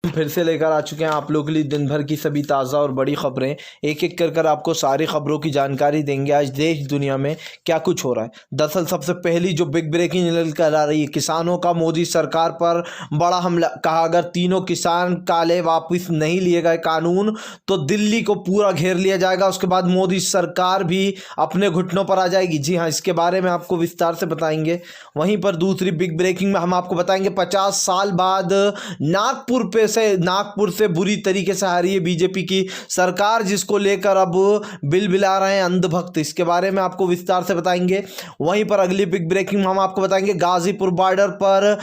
फिर से लेकर आ चुके हैं आप लोगों के लिए दिन भर की सभी ताज़ा और बड़ी खबरें। एक एक कर आपको सारी खबरों की जानकारी देंगे आज देश दुनिया में क्या कुछ हो रहा है। दरअसल सबसे पहली जो बिग ब्रेकिंग निकल कर आ रही है, किसानों का मोदी सरकार पर बड़ा हमला। कहा अगर तीनों किसान काले वापस नहीं लिए गए कानून तो दिल्ली को पूरा घेर लिया जाएगा। उसके बाद मोदी सरकार भी अपने घुटनों पर आ जाएगी। जी हाँ, इसके बारे में आपको विस्तार से बताएंगे। वहीं पर दूसरी बिग ब्रेकिंग में हम आपको बताएंगे 50 साल बाद नागपुर से बुरी तरीके से हारी है बीजेपी की सरकार, जिसको लेकर अब बिल बिला रहे हैं अंधभक्त। इसके बारे में आपको विस्तार से बताएंगे। वहीं पर अगली बिग ब्रेकिंग में हम आपको बताएंगे गाजीपुर बॉर्डर पर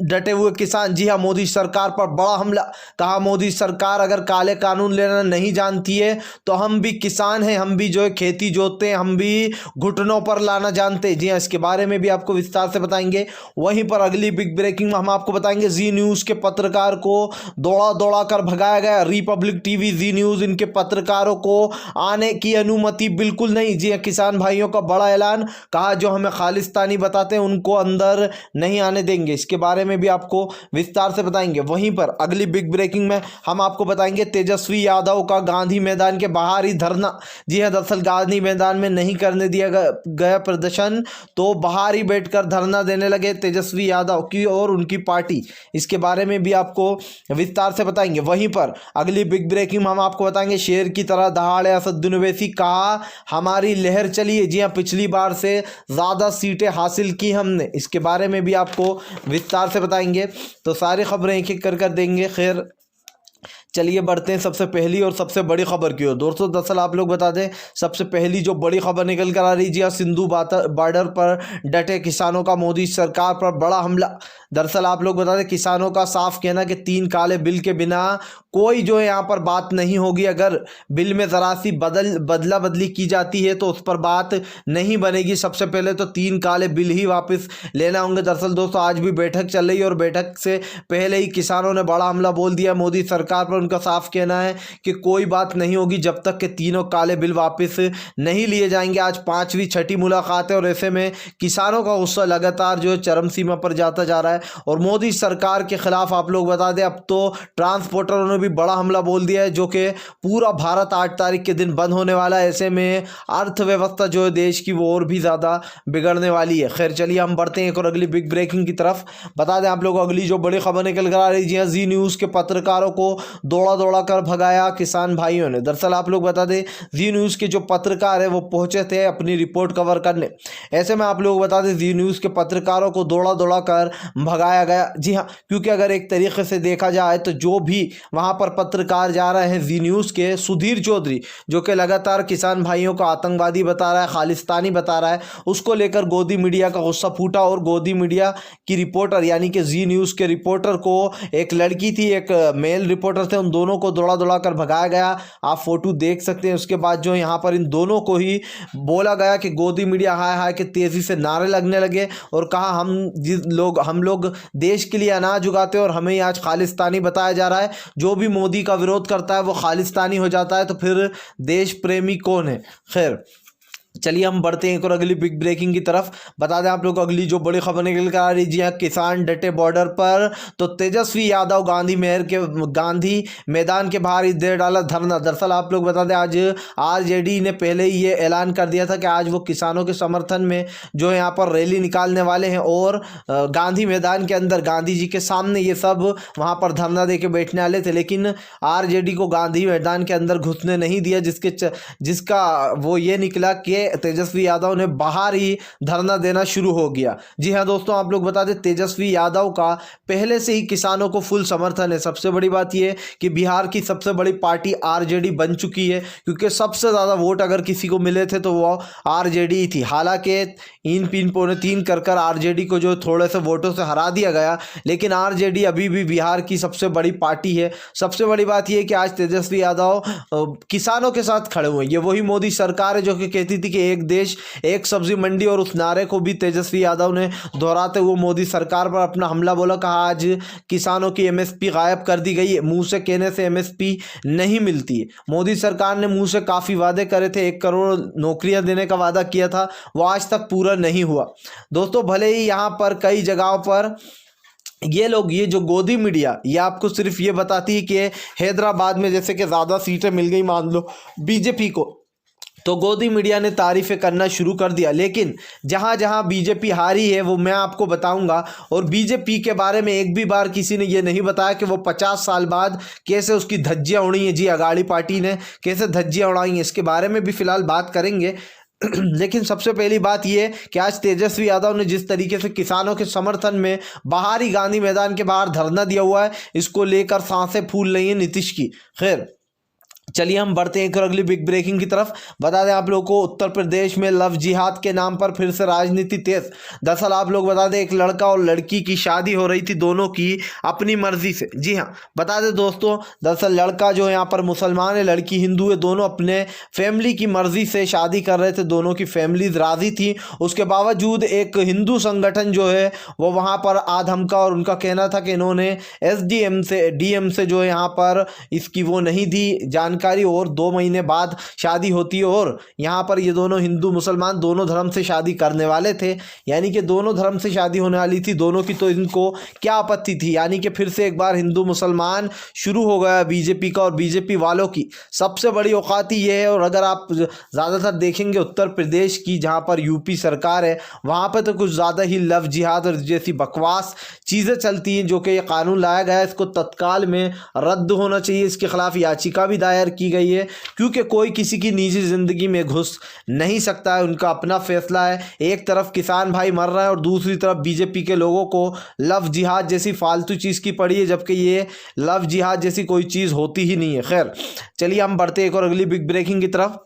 डटे हुए किसान। जी हां, मोदी सरकार पर बड़ा हमला। कहा मोदी सरकार अगर काले कानून लेना नहीं जानती है तो हम भी किसान हैं, हम भी जो है खेती जोतते हैं, हम भी घुटनों पर लाना जानते हैं। जी हां, इसके बारे में भी आपको विस्तार से बताएंगे। वहीं पर अगली बिग ब्रेकिंग में हम आपको बताएंगे जी न्यूज़ के पत्रकार को दौड़ा दौड़ा कर भगाया गया। रिपब्लिक टीवी, जी न्यूज़, इनके पत्रकारों को आने की अनुमति बिल्कुल नहीं। जी किसान भाइयों का बड़ा ऐलान। कहा जो हमें खालिस्तानी बताते हैं उनको अंदर नहीं आने देंगे। इसके बारे में भी आपको विस्तार से बताएंगे। वहीं पर अगली बिग ब्रेकिंग में हम आपको बताएंगे तेजस्वी यादव का गांधी मैदान के बाहर ही धरना। जी हाँ, दरअसल गांधी मैदान में नहीं करने दिया गया प्रदर्शन, तो बाहर ही बैठकर धरना देने लगे तेजस्वी यादव की और उनकी पार्टी। इसके बारे में भी आपको विस्तार से बताएंगे। वहीं पर अगली बिग ब्रेकिंग में हम आपको बताएंगे शेर की तरह दहाड़े असदुद्दीन ओवैसी। कहा हमारी लहर चली है। जी हाँ, पिछली बार से ज़्यादा सीटें हासिल की हमने। इसके बारे में भी आपको विस्तार से बताएंगे। तो सारी खबरें एक एक कर देंगे। खैर चलिए बढ़ते हैं सबसे पहली और सबसे बड़ी खबर की ओर। दोस्तों दरअसल आप लोग बता दें सबसे पहली जो बड़ी खबर निकल कर आ रही है, सिंधु बॉर्डर पर डटे किसानों का मोदी सरकार पर बड़ा हमला। दरअसल आप लोग बता दें किसानों का साफ कहना कि 3 काले बिल के बिना कोई जो है यहाँ पर बात नहीं होगी। अगर बिल में ज़रा सी बदला बदली की जाती है तो उस पर बात नहीं बनेगी। सबसे पहले तो 3 काले बिल ही वापस लेना होंगे। दरअसल दोस्तों आज भी बैठक चल रही है और बैठक से पहले ही किसानों ने बड़ा हमला बोल दिया मोदी सरकार पर। उनका साफ कहना है कि कोई बात नहीं होगी जब तक कि तीनों काले बिल वापस नहीं लिए जाएंगे। आज 5वीं छठी मुलाकात है और ऐसे में किसानों का गुस्सा लगातार जो है चरम सीमा पर जाता जा रहा है। और मोदी सरकार के खिलाफ आप लोग बता दें अब तो ट्रांसपोर्टरों ने भी बड़ा हमला बोल दिया है, जो कि पूरा भारत 8 तारीख के दिन बंद होने वाला है। ऐसे में अर्थव्यवस्था जो है देश की वो और भी ज़्यादा बिगड़ने वाली है। खैर चलिए हम बढ़ते हैं एक और अगली बिग ब्रेकिंग की तरफ। बता दें आप लोग अगली जो बड़ी खबर निकल कर आ रही है, जी न्यूज़ के पत्रकारों को दौड़ा दौड़ा कर भगाया किसान भाइयों ने। दरअसल आप लोग बता दें जी न्यूज़ के जो पत्रकार है वो पहुंचे थे अपनी रिपोर्ट कवर करने। ऐसे में आप लोग बता दें जी न्यूज़ के पत्रकारों को दौड़ा दौड़ा कर भगाया गया। जी हाँ, क्योंकि अगर एक तरीके से देखा जाए तो जो भी वहां पर पत्रकार जा रहे हैं जी न्यूज़ के, सुधीर चौधरी जो कि लगातार किसान भाइयों को आतंकवादी बता रहा है, खालिस्तानी बता रहा है, उसको लेकर गोदी मीडिया का गुस्सा फूटा और गोदी मीडिया की रिपोर्टर यानी कि जी न्यूज़ के रिपोर्टर को, एक लड़की थी एक मेल रिपोर्टर थे, उन दोनों को दौड़ा दौड़ा कर भगाया गया। आप फोटो देख सकते हैं। उसके बाद जो यहाँ पर इन दोनों को ही बोला गया कि गोदी मीडिया हाय हाय के तेजी से नारे लगने लगे और कहा हम लोग देश के लिए अनाज उगाते हैं और हमें आज खालिस्तानी बताया जा रहा है। जो भी मोदी का विरोध करता है वो खालिस्तानी हो जाता है, तो फिर देश प्रेमी कौन है। खैर चलिए हम बढ़ते हैं एक और अगली बिग ब्रेकिंग की तरफ। बता दें आप लोग अगली जो बड़ी खबर निकल कर आ रही है, किसान डटे बॉर्डर पर तो तेजस्वी यादव गांधी मैदान के बाहर ही दे डाला धरना। दरअसल आप लोग बता दें आज आरजेडी ने पहले ही ये ऐलान कर दिया था कि आज वो किसानों के समर्थन में जो है यहाँ पर रैली निकालने वाले हैं और गांधी मैदान के अंदर गांधी जी के सामने ये सब वहाँ पर धरना दे के बैठने वाले थे। लेकिन आरजेडी को गांधी मैदान के अंदर घुसने नहीं दिया, जिसका वो ये निकला कि तेजस्वी यादव ने बाहर ही धरना देना शुरू हो गया। जी हां दोस्तों आप लोग बता दें तेजस्वी यादव का पहले से ही किसानों को फुल समर्थन है। सबसे बड़ी बात यह कि बिहार की सबसे बड़ी पार्टी आरजेडी बन चुकी है, क्योंकि सबसे ज़्यादा वोट अगर किसी को मिले थे तो वो आरजेडी थी। हालांकि इन पिन पौने 3 कर आरजेडी को जो थोड़े से वोटों से हरा दिया गया, लेकिन आरजेडी अभी भी बिहार की सबसे बड़ी पार्टी है। सबसे बड़ी बात यह कि आज तेजस्वी यादव किसानों के साथ खड़े हुए हैं। ये वही मोदी सरकार है जो कि कहती थी कि एक देश एक सब्जी मंडी, और उस नारे को भी तेजस्वी यादव ने दोहराते हुए मोदी सरकार पर अपना हमला बोला। कहा आज किसानों की एमएसपी गायब कर दी गई है, मुंह से कहने से एमएसपी नहीं मिलती है। मोदी सरकार ने मुंह से काफ़ी वादे करे थे, 1 करोड़ नौकरियां देने का वादा किया था, वो आज तक पूरा नहीं हुआ। दोस्तों भले ही यहाँ पर कई जगहों पर ये लोग, ये जो गोदी मीडिया, ये आपको सिर्फ ये बताती है कि हैदराबाद में जैसे कि ज़्यादा सीटें मिल गई मान लो बीजेपी को, तो गोदी मीडिया ने तारीफ़ें करना शुरू कर दिया। लेकिन जहाँ जहाँ बीजेपी हारी है वो मैं आपको बताऊंगा। और बीजेपी के बारे में एक भी बार किसी ने ये नहीं बताया कि वो 50 साल बाद कैसे उसकी धज्जियाँ उड़ी हैं। जी, अगाड़ी पार्टी ने कैसे धज्जियाँ उड़ाई हैं, इसके बारे में भी फिलहाल बात करेंगे। लेकिन सबसे पहली बात यह कि आज तेजस्वी यादव ने जिस तरीके से किसानों के समर्थन में बाहर ही गांधी मैदान के बाहर धरना दिया हुआ है, इसको लेकर सांसें फूल रही हैं नीतीश की। खैर, चलिए हम बढ़ते हैं एक और अगली बिग ब्रेकिंग की तरफ। बता दें आप लोगों को, उत्तर प्रदेश में लव जिहाद के नाम पर फिर से राजनीति तेज। दरअसल आप लोग बता दें, एक लड़का और लड़की की शादी हो रही थी, दोनों की अपनी मर्जी से। जी हाँ, बता दें दोस्तों, दरअसल लड़का जो है यहाँ पर मुसलमान है, लड़की हिंदू है, दोनों अपने फैमिली की मर्जी से शादी कर रहे थे, दोनों की फैमिलीज राजी थी। उसके बावजूद एक हिंदू संगठन जो है वो वहाँ पर आ धमका और उनका कहना था कि इन्होंने SDM से DM से जो है यहाँ पर इसकी वो नहीं दी जानकारी, और 2 महीने बाद शादी होती है। और यहाँ पर ये दोनों हिंदू मुसलमान दोनों धर्म से शादी करने वाले थे, यानी कि दोनों धर्म से शादी होने वाली थी दोनों की, तो इनको क्या आपत्ति थी। यानी कि फिर से एक बार हिंदू मुसलमान शुरू हो गया बीजेपी का, और बीजेपी वालों की सबसे बड़ी औकात ये है। और अगर आप ज़्यादातर देखेंगे उत्तर प्रदेश की, जहाँ पर UP सरकार है, वहाँ पर तो कुछ ज़्यादा ही लव जिहाद और जैसी बकवास चीज़ें चलती हैं। जो कि ये कानून लाया गया है, इसको तत्काल में रद्द होना चाहिए। इसके खिलाफ याचिका भी दायर की गई है, क्योंकि कोई किसी की निजी जिंदगी में घुस नहीं सकता है, उनका अपना फैसला है। एक तरफ किसान भाई मर रहा है और दूसरी तरफ बीजेपी के लोगों को लव जिहाद जैसी फालतू चीज़ की पड़ी है, जबकि ये लव जिहाद जैसी कोई चीज़ होती ही नहीं है। खैर, चलिए हम बढ़ते एक और अगली बिग ब्रेकिंग की तरफ।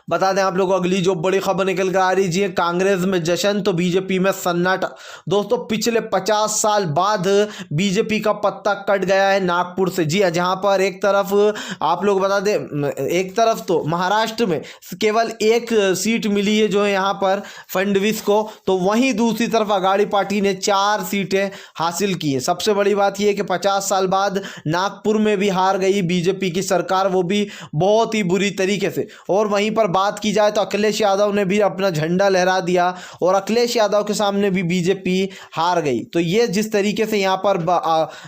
बता दें आप लोगों को अगली जो बड़ी खबर निकल कर आ रही जी, कांग्रेस में जश्न तो बीजेपी में सन्नाटा। दोस्तों, पिछले 50 साल बाद बीजेपी का पत्ता कट गया है नागपुर से। जी हाँ, जहां पर एक तरफ आप लोग बता दें, एक तरफ तो महाराष्ट्र में केवल 1 सीट मिली है जो है यहाँ पर फडणवीस को, तो वहीं दूसरी तरफ अगाड़ी पार्टी ने 4 सीटें हासिल की है। सबसे बड़ी बात यह है कि 50 साल बाद नागपुर में भी हार गई बीजेपी की सरकार, वो भी बहुत ही बुरी तरीके से। और वहीं पर बात की जाए तो अखिलेश यादव ने भी अपना झंडा लहरा दिया और अखिलेश यादव के सामने भी बीजेपी हार गई। तो ये जिस तरीके से यहाँ पर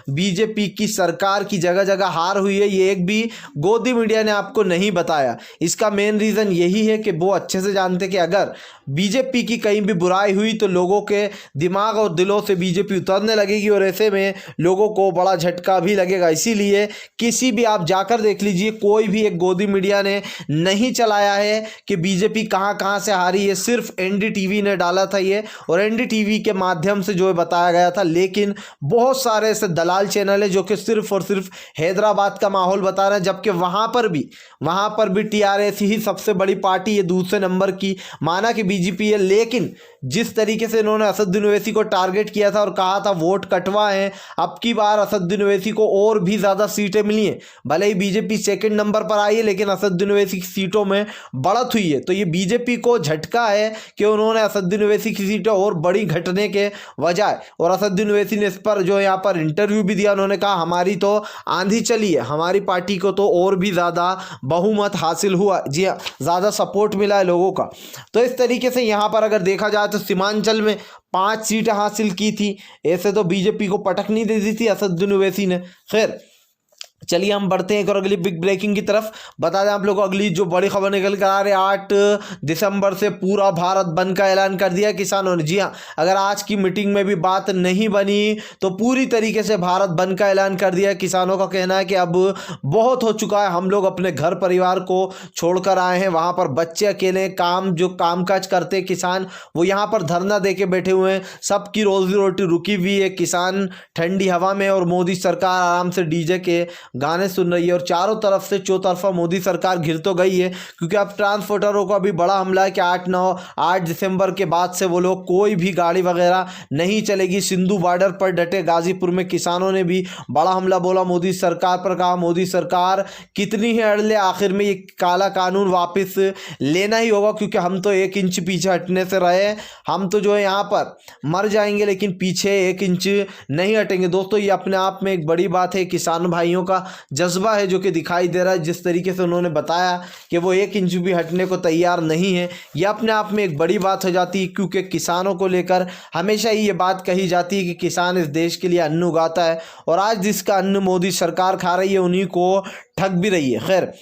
बीजेपी की सरकार की जगह जगह हार हुई है, ये एक भी गोदी मीडिया ने आपको नहीं बताया। इसका मेन रीज़न यही है कि वो अच्छे से जानते कि अगर बीजेपी की कहीं भी बुराई हुई तो लोगों के दिमाग और दिलों से बीजेपी उतरने लगेगी, और ऐसे में लोगों को बड़ा झटका भी लगेगा। इसीलिए किसी भी आप जाकर देख लीजिए, कोई भी एक गोदी मीडिया ने नहीं चलाया है कि बीजेपी कहां कहां से हारी है। सिर्फ NDTV ने डाला था ये, और NDTV के माध्यम से जो है बताया गया था। लेकिन बहुत सारे ऐसे दलाल चैनल है जो कि सिर्फ और सिर्फ हैदराबाद का माहौल बता रहे हैं, जबकि वहां पर भी TRS ही सबसे बड़ी पार्टी है, दूसरे नंबर की माना कि बीजेपी है। लेकिन जिस तरीके से इन्होंने असदुद्दीन ओवैसी को टारगेट किया था और कहा था वोट कटवाएं, अब की बार असदुद्दीन ओवैसी को और भी ज़्यादा सीटें मिली हैं। भले ही बीजेपी 2nd नंबर पर आई है, लेकिन असदुद्दीन ओवैसी की सीटों में बढ़त हुई है। तो ये बीजेपी को झटका है कि उन्होंने असदुद्दीन ओवैसी की सीटें और बड़ी घटने के बजाय, और असदुद्दीन ओवैसी ने इस पर जो यहाँ पर इंटरव्यू भी दिया, उन्होंने कहा हमारी तो आंधी चली है, हमारी पार्टी को तो और भी ज़्यादा बहुमत हासिल हुआ। जी हाँ, ज़्यादा सपोर्ट मिला है लोगों का। तो इस तरीके से यहाँ पर अगर देखा जाए तो सीमांचल में 5 सीटें हासिल की थी। ऐसे तो बीजेपी को पटक नहीं दे दी थी असदुद्दीन ओवैसी ने। खैर, चलिए हम बढ़ते हैं एक और अगली बिग ब्रेकिंग की तरफ। बता दें आप लोगों को अगली जो बड़ी खबर निकल कर आ रही है, 8 दिसंबर से पूरा भारत बंद का ऐलान कर दिया किसानों ने। जी हाँ, अगर आज की मीटिंग में भी बात नहीं बनी तो पूरी तरीके से भारत बंद का ऐलान कर दिया। किसानों का कहना है कि अब बहुत हो चुका है, हम लोग अपने घर परिवार को छोड़कर आए हैं, वहाँ पर बच्चे अकेले जो कामकाज करते किसान वो यहाँ पर धरना दे के बैठे हुए हैं, सबकी रोजी रोटी रुकी हुई है, किसान ठंडी हवा में, और मोदी सरकार आराम से DJ के गाने सुन रही है। और चारों तरफ से चौतरफा मोदी सरकार घिर तो गई है, क्योंकि अब ट्रांसपोर्टरों का भी बड़ा हमला है कि 8 दिसंबर के बाद से वो लोग कोई भी गाड़ी वगैरह नहीं चलेगी। सिंधु बॉर्डर पर डटे गाजीपुर में किसानों ने भी बड़ा हमला बोला मोदी सरकार पर, कहा मोदी सरकार कितनी ही अड़ ले, आखिर में ये काला कानून वापस लेना ही होगा, क्योंकि हम तो 1 इंच पीछे हटने से रहे, हम तो जो है यहाँ पर मर जाएंगे लेकिन पीछे 1 इंच नहीं हटेंगे। दोस्तों, ये अपने आप में एक बड़ी बात है किसान भाइयों का जज्बा है जो कि दिखाई दे रहा है। जिस तरीके से उन्होंने बताया कि वो 1 इंच भी हटने को तैयार नहीं है, यह अपने आप में एक बड़ी बात हो जाती है, क्योंकि किसानों को लेकर हमेशा ही ये बात कही जाती है कि किसान इस देश के लिए अन्न उगाता है, और आज जिसका अन्न मोदी सरकार खा रही है उन्हीं को ठग भी रही है। खैर,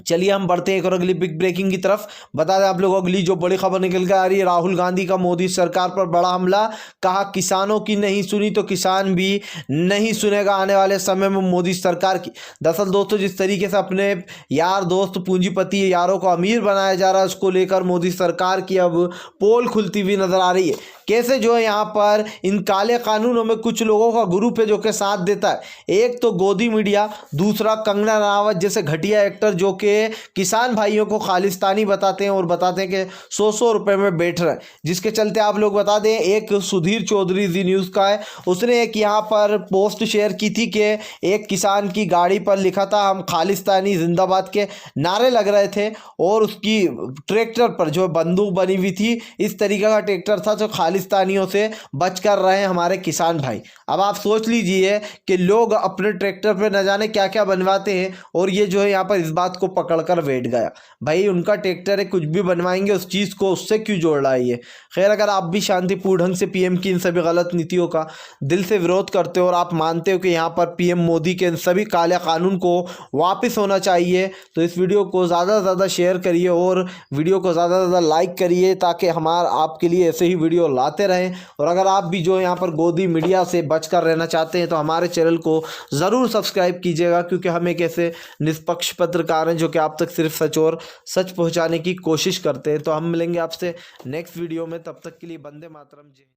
चलिए हम बढ़ते हैं एक और अगली बिग ब्रेकिंग की तरफ। बता दें आप लोगों को, अगली जो बड़ी खबर निकल कर आ रही है, राहुल गांधी का मोदी सरकार पर बड़ा हमला। कहा किसानों की नहीं सुनी तो किसान भी नहीं सुनेगा आने वाले समय में मोदी सरकार की। दरअसल दोस्तों, जिस तरीके से अपने यार दोस्त पूंजीपति यारों को अमीर बनाया जा रहा है, उसको लेकर मोदी सरकार की अब पोल खुलती हुई नजर आ रही है। कैसे जो है यहाँ पर इन काले कानूनों में कुछ लोगों का ग्रुप है जो कि साथ देता है। एक तो गोदी मीडिया, दूसरा कंगना रनावत जैसे घटिया एक्टर जो कि किसान भाइयों को खालिस्तानी बताते हैं और बताते हैं कि 100 रुपए में बैठ रहे हैं। जिसके चलते आप लोग बता दें, एक सुधीर चौधरी जी न्यूज़ का है, उसने एक यहाँ पर पोस्ट शेयर की थी कि एक किसान की गाड़ी पर लिखा था हम खालिस्तानी जिंदाबाद के नारे लग रहे थे, और उसकी ट्रैक्टर पर जो बंदूक बनी हुई थी, इस तरीके का ट्रैक्टर था जो खालिस्तानियों से बच कर रहे हैं हमारे किसान भाई। अब आप सोच लीजिए कि लोग अपने ट्रैक्टर पर न जाने क्या क्या बनवाते हैं, और ये जो है यहाँ पर इस बात को पकड़कर बैठ गया। भाई उनका ट्रैक्टर है, कुछ भी बनवाएंगे, उस चीज़ को उससे क्यों जोड़ रहा है ये। खैर, अगर आप भी शांतिपूर्ण ढंग से पीएम की इन सभी गलत नीतियों का दिल से विरोध करते हो और आप मानते हो कि यहाँ पर पीएम मोदी के इन सभी काले कानून को वापस होना चाहिए, तो इस वीडियो को ज़्यादा से ज़्यादा शेयर करिए और वीडियो को ज़्यादा से ज़्यादा लाइक करिए, ताकि हमारा आपके लिए ऐसे ही वीडियो लाते रहें। और अगर आप भी जो यहाँ पर गोदी मीडिया से बचकर रहना चाहते हैं तो हमारे चैनल को ज़रूर सब्सक्राइब कीजिएगा, क्योंकि हम एक ऐसे निष्पक्ष पत्रकार हैं जो कि आप तक सिर्फ सच और सच पहुंचाने की कोशिश करते हैं। तो हम मिलेंगे आपसे नेक्स्ट वीडियो में, तब तक के लिए वंदे मातरम जी।